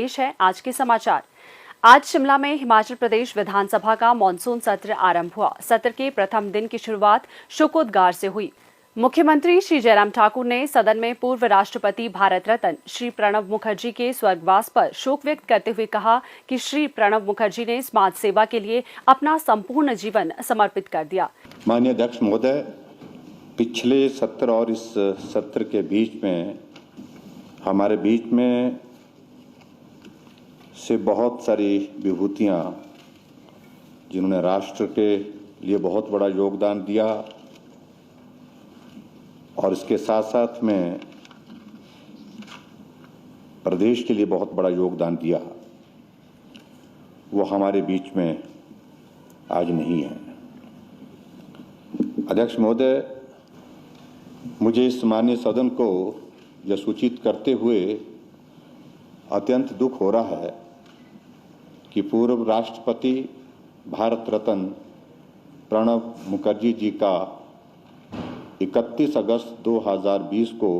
पेश है आज के समाचार। आज शिमला में हिमाचल प्रदेश विधानसभा का मॉनसून सत्र आरंभ हुआ। सत्र के प्रथम दिन की शुरुआत शोकोद्गार से हुई। मुख्यमंत्री श्री जयराम ठाकुर ने सदन में पूर्व राष्ट्रपति भारत रत्न श्री प्रणब मुखर्जी के स्वर्गवास पर शोक व्यक्त करते हुए कहा कि श्री प्रणब मुखर्जी ने समाज सेवा के लिए अपना संपूर्ण जीवन समर्पित कर दिया। माननीय अध्यक्ष महोदय, पिछले सत्र और इस सत्र के बीच में हमारे बीच में से बहुत सारी विभूतियां जिन्होंने राष्ट्र के लिए बहुत बड़ा योगदान दिया और इसके साथ साथ में प्रदेश के लिए बहुत बड़ा योगदान दिया, वो हमारे बीच में आज नहीं है। अध्यक्ष महोदय, मुझे इस माननीय सदन को यह सूचित करते हुए अत्यंत दुख हो रहा है कि पूर्व राष्ट्रपति भारत रत्न प्रणब मुखर्जी जी का 31 अगस्त 2020 को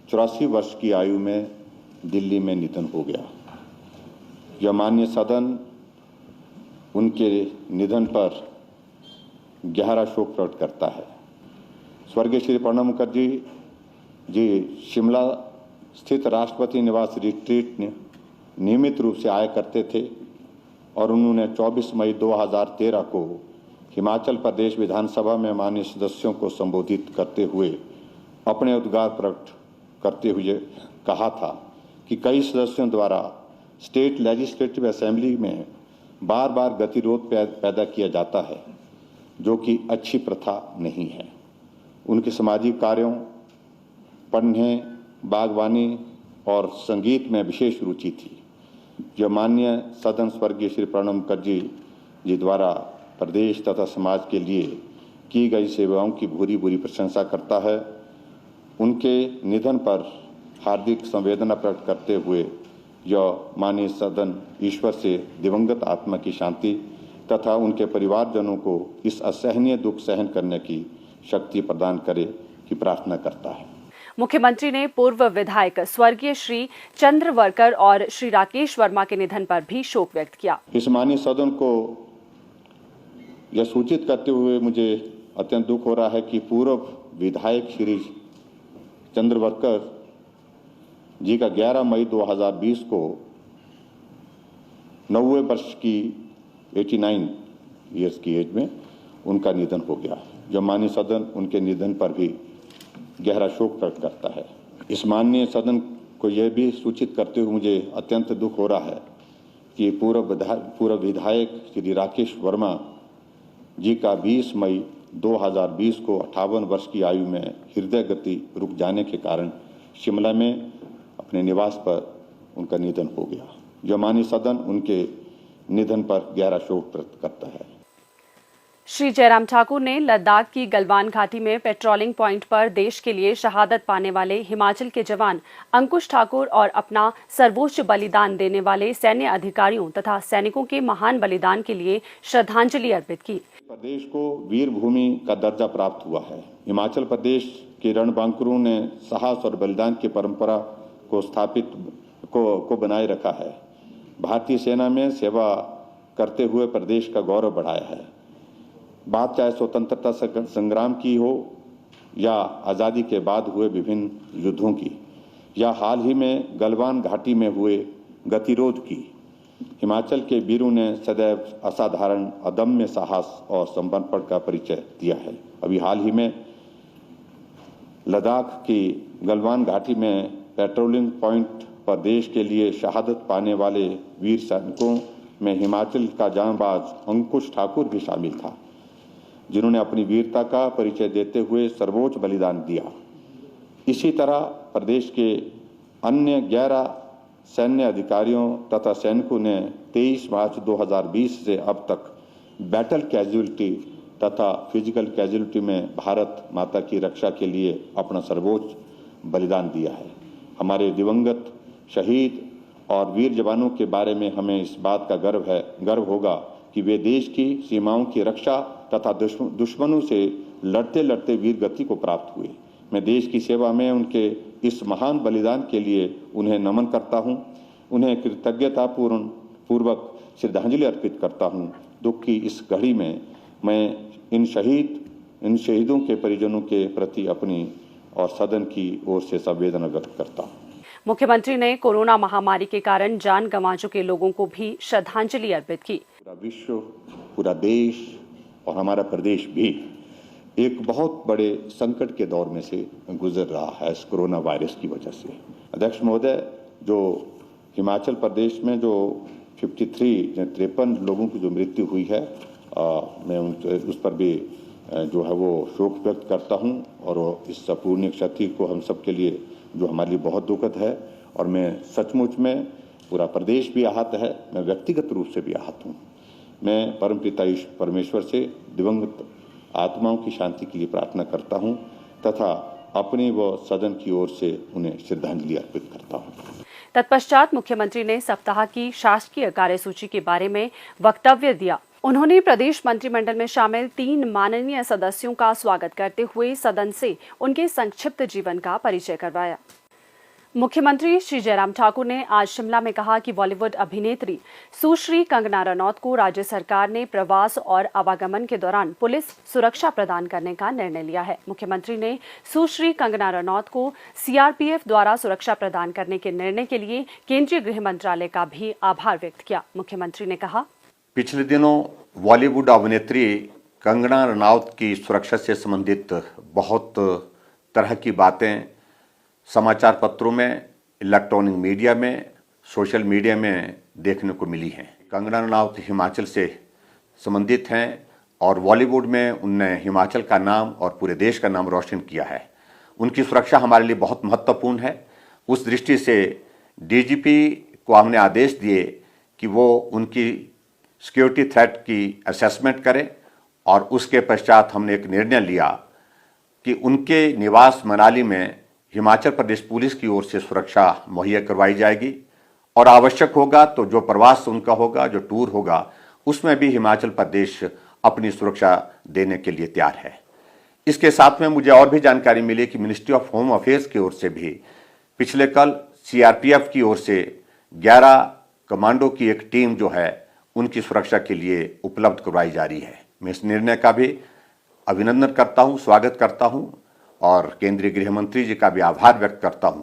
84 वर्ष की आयु में दिल्ली में निधन हो गया। यह माननीय सदन उनके निधन पर गहरा शोक प्रकट करता है। स्वर्गीय श्री प्रणब मुखर्जी जी शिमला स्थित राष्ट्रपति निवास रिट्रीट नियमित रूप से आया करते थे और उन्होंने 24 मई 2013 को हिमाचल प्रदेश विधानसभा में माननीय सदस्यों को संबोधित करते हुए अपने उद्गार प्रकट करते हुए कहा था कि कई सदस्यों द्वारा स्टेट लेजिस्लेटिव असेंबली में बार बार गतिरोध पैदा किया जाता है, जो कि अच्छी प्रथा नहीं है। उनके सामाजिक कार्यों, पढ़ने, बागवानी और संगीत में विशेष रुचि थी। जो माननीय सदन स्वर्गीय श्री प्रणब मुखर्जी जी द्वारा प्रदेश तथा समाज के लिए की गई सेवाओं की भूरी भूरी प्रशंसा करता है। उनके निधन पर हार्दिक संवेदना प्रकट करते हुए यह माननीय सदन ईश्वर से दिवंगत आत्मा की शांति तथा उनके परिवारजनों को इस असहनीय दुख सहन करने की शक्ति प्रदान करे की प्रार्थना करता है। मुख्यमंत्री ने पूर्व विधायक स्वर्गीय श्री चंद्रवर्कर और श्री राकेश वर्मा के निधन पर भी शोक व्यक्त किया। इस माननीय सदन को यह सूचित करते हुए मुझे अत्यंत दुख हो रहा है कि पूर्व विधायक श्री चंद्रवर्कर जी का 11 मई 2020 को 90 वर्ष की 89 ईयर्स की एज में उनका निधन हो गया। जो माननीय सदन उनके निधन पर भी गहरा शोक प्रकट करता है। इस माननीय सदन को यह भी सूचित करते हुए मुझे अत्यंत दुख हो रहा है कि पूर्व विधायक श्री राकेश वर्मा जी का 20 मई 2020 को 58 वर्ष की आयु में हृदय गति रुक जाने के कारण शिमला में अपने निवास पर उनका निधन हो गया। जो माननीय सदन उनके निधन पर गहरा शोक प्रकट करता है। श्री जयराम ठाकुर ने लद्दाख की गलवान घाटी में पेट्रोलिंग पॉइंट पर देश के लिए शहादत पाने वाले हिमाचल के जवान अंकुश ठाकुर और अपना सर्वोच्च बलिदान देने वाले सैन्य अधिकारियों तथा सैनिकों के महान बलिदान के लिए श्रद्धांजलि अर्पित की। प्रदेश को वीर भूमि का दर्जा प्राप्त हुआ है। हिमाचल प्रदेश के रणबांकुरों ने साहस और बलिदान की परंपरा को बनाए रखा है। भारतीय सेना में सेवा करते हुए प्रदेश का गौरव बढ़ाया है। बात चाहे स्वतंत्रता संग्राम की हो या आज़ादी के बाद हुए विभिन्न युद्धों की या हाल ही में गलवान घाटी में हुए गतिरोध की, हिमाचल के वीरों ने सदैव असाधारण अदम्य साहस और समर्पण का परिचय दिया है। अभी हाल ही में लद्दाख की गलवान घाटी में पेट्रोलिंग पॉइंट पर देश के लिए शहादत पाने वाले वीर सैनिकों में हिमाचल का जांबाज अंकुश ठाकुर भी शामिल था, जिन्होंने अपनी वीरता का परिचय देते हुए सर्वोच्च बलिदान दिया। इसी तरह प्रदेश के अन्य 11 सैन्य अधिकारियों तथा सैनिकों ने 23 मार्च 2020 से अब तक बैटल कैजुअलिटी तथा फिजिकल कैजुअलिटी में भारत माता की रक्षा के लिए अपना सर्वोच्च बलिदान दिया है। हमारे दिवंगत शहीद और वीर जवानों के बारे में हमें इस बात का गर्व होगा कि वे देश की सीमाओं की रक्षा तथा दुश्मनों से लड़ते लड़ते वीर गति को प्राप्त हुए। मैं देश की सेवा में उनके इस महान बलिदान के लिए उन्हें नमन करता हूं। उन्हें कृतज्ञतापूर्वक श्रद्धांजलि अर्पित करता हूं। दुख की इस घड़ी में मैं इन शहीदों के परिजनों के प्रति अपनी और सदन की ओर से संवेदना व्यक्त करता हूं। मुख्यमंत्री ने कोरोना महामारी के कारण जान गंवा चुके लोगों को भी श्रद्धांजलि अर्पित की। पूरा विश्व, पूरा देश और हमारा प्रदेश भी एक बहुत बड़े संकट के दौर में से गुजर रहा है इस कोरोना वायरस की वजह से। अध्यक्ष महोदय, जो हिमाचल प्रदेश में जो 53 लोगों की जो मृत्यु हुई है, मैं उस पर भी जो है वो शोक व्यक्त करता हूं और इस अपूर्णीय क्षति को हम सब के लिए जो हमारे लिए बहुत दुखद है और मैं सचमुच में पूरा प्रदेश भी आहत है, मैं व्यक्तिगत रूप से भी आहत हूं। मैं परमपिता परमेश्वर से दिवंगत आत्माओं की शांति के लिए प्रार्थना करता हूं तथा अपनी व सदन की ओर से उन्हें श्रद्धांजलि अर्पित करता हूं। तत्पश्चात मुख्यमंत्री ने सप्ताह की शासकीय कार्यसूची के बारे में वक्तव्य दिया। उन्होंने प्रदेश मंत्रिमंडल में शामिल 3 माननीय सदस्यों का स्वागत करते हुए सदन से उनके संक्षिप्त जीवन का परिचय करवाया। मुख्यमंत्री श्री जयराम ठाकुर ने आज शिमला में कहा कि बॉलीवुड अभिनेत्री सुश्री कंगना रनौत को राज्य सरकार ने प्रवास और आवागमन के दौरान पुलिस सुरक्षा प्रदान करने का निर्णय लिया है। मुख्यमंत्री ने सुश्री कंगना रनौत को सीआरपीएफ द्वारा सुरक्षा प्रदान करने के निर्णय के लिए केंद्रीय गृह मंत्रालय का भी आभार व्यक्त किया। मुख्यमंत्री ने कहा, पिछले दिनों बॉलीवुड अभिनेत्री कंगना रनौत की सुरक्षा से संबंधित बहुत तरह की बातें समाचार पत्रों में, इलेक्ट्रॉनिक मीडिया में, सोशल मीडिया में देखने को मिली हैं। कंगना रनौत हिमाचल से संबंधित हैं और बॉलीवुड में उनने हिमाचल का नाम और पूरे देश का नाम रोशन किया है। उनकी सुरक्षा हमारे लिए बहुत महत्वपूर्ण है। उस दृष्टि से डीजीपी को हमने आदेश दिए कि वो उनकी सिक्योरिटी थ्रेट की असेसमेंट करें और उसके पश्चात हमने एक निर्णय लिया कि उनके निवास मनाली में हिमाचल प्रदेश पुलिस की ओर से सुरक्षा मुहैया करवाई जाएगी और आवश्यक होगा तो जो प्रवास उनका होगा, जो टूर होगा, उसमें भी हिमाचल प्रदेश अपनी सुरक्षा देने के लिए तैयार है। इसके साथ में मुझे और भी जानकारी मिली कि मिनिस्ट्री ऑफ होम अफेयर्स की ओर से भी पिछले कल सीआरपीएफ की ओर से 11 कमांडो की एक टीम जो है उनकी सुरक्षा के लिए उपलब्ध करवाई जा रही है। मैं इस निर्णय का भी अभिनंदन करता हूं, स्वागत करता हूं और केंद्रीय गृह मंत्री जी का भी आभार व्यक्त करता हूं,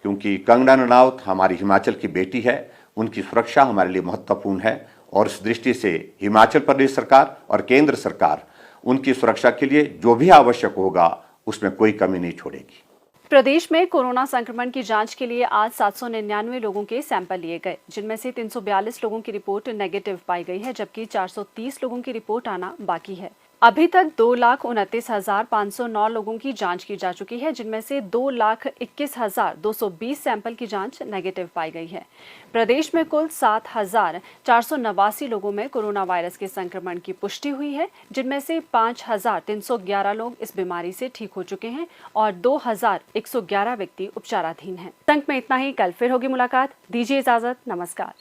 क्योंकि कंगना रनौत हमारी हिमाचल की बेटी है, उनकी सुरक्षा हमारे लिए महत्वपूर्ण है और इस दृष्टि से हिमाचल प्रदेश सरकार और केंद्र सरकार उनकी सुरक्षा के लिए जो भी आवश्यक होगा उसमें कोई कमी नहीं छोड़ेगी। प्रदेश में कोरोना संक्रमण की जांच के लिए आज 799 लोगों के सैंपल लिए गए, जिनमें से 342 लोगों की रिपोर्ट नेगेटिव पाई गई है, जबकि 430 लोगों की रिपोर्ट आना बाकी है। अभी तक 2,29,509 लोगों की जांच की जा चुकी है, जिनमें से 2,21,220 सैंपल की जांच नेगेटिव पाई गई है। प्रदेश में कुल 7,489 लोगों में कोरोना वायरस के संक्रमण की पुष्टि हुई है, जिनमें से 5,311 लोग इस बीमारी से ठीक हो चुके हैं और 2,111 व्यक्ति उपचाराधीन हैं। अंत में इतना ही, कल फिर होगी मुलाकात। दीजिए इजाजत, नमस्कार।